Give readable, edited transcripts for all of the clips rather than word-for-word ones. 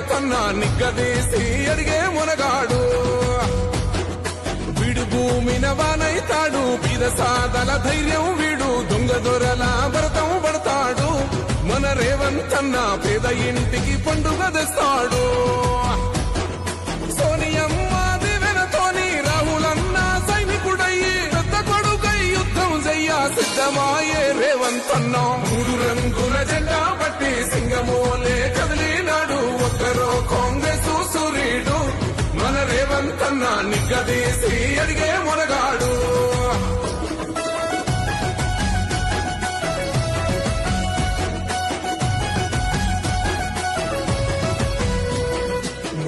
రేవంతన్న నిగ్గదీసి అడిగే మునగాడు వీడు భూమిన వానైతాడు పీద సాదల ధైర్యం వీడు దొంగ దొరల భరతం పడతాడు మన రేవంతన్న పేద ఇంటికి పండుగ తెస్తాడు సోనియమ్మ దివెనతోని రాహులన్న సైనికుడయ్యి పెద్ద కొడుకై యుద్ధం చెయ్య సిద్ధమాయే రేవంతన్న మూడు రంగుల జెండా పట్టి సింగమోలే కదిలినాడు ఒక్కరో కాంగ్రెస్ సూర్యుడు మన రేవంతన్న నిగ్గదీసి అడిగే మునగాడు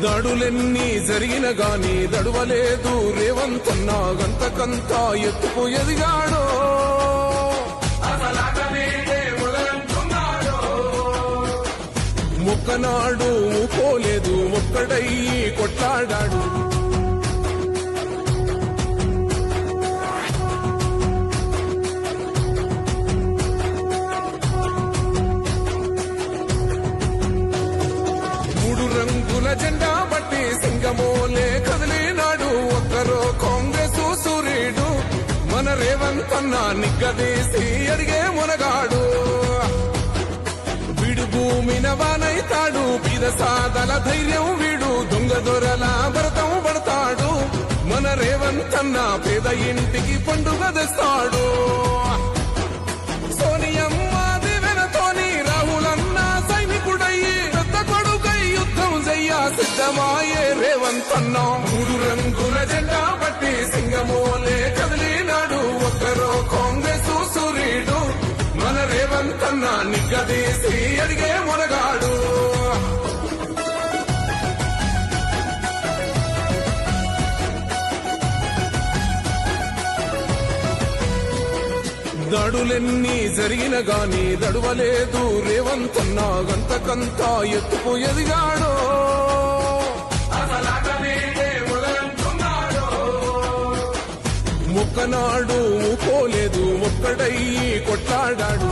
దాడులెన్ని జరిగిన గాని దడువలేదు రేవంతన్న గంతకంతా ఎత్తుకు ఎదిగాడో మొక్కనాడు పోలేదు ఒక్కడయ్యి కొట్లాడాడు మూడు రంగుల జెండా బట్టి సింగమోలే కదిలినాడు ఒక్కరో కాంగ్రెస్ సూర్యుడు మన రేవంతన్న నిగ్గదీసి అడిగే మునగాడు వీడు భూమిన వానైతాడు పీద సాదల ధైర్యం వీడు దొంగ దొరల భరతం పడతాడు మన రేవంతన్న పేద ఇంటికి పండుగ తెస్తాడు సోనియమ్మ దివెనతోని రాహులన్న సైనికుడయ్యి పెద్ద కొడుకై యుద్ధం చెయ్య సిద్ధమాయే రేవంతన్న మూడు రంగుల జెండా పట్టి సింగమోలే కదిలినాడు ఒక్కరో కాంగ్రెస్ సూర్యుడు మన రేవంతన్న నిగ్గదీసి అడిగే మునగాడు దాడులెన్ని జరిగిన గాని దడువలేదు రేవంతన్న గంతకంతా ఎత్తుకు ఎదిగాడో మొక్కనాడు పోలేదు ఒక్కడయ్యి కొట్లాడాడు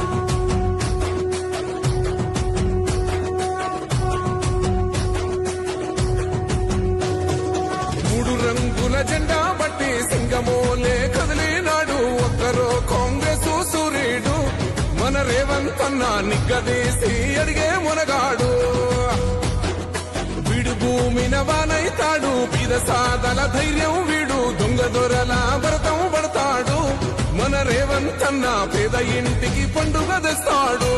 మూడు రంగుల జెండా బట్టి సింగమోలే కదిలినాడు ఒక్కరో కాంగ్రెస్ సూర్యుడు మన రేవంతన్న నిగ్గదీసి అడిగే మునగాడు వీడు భూమిన వానైతాడు పీద సాదల ధైర్యం వీడు దొంగ దొరల భరతం పడతాడు మన రేవంతన్న పేద ఇంటికి పండుగ తెస్తాడు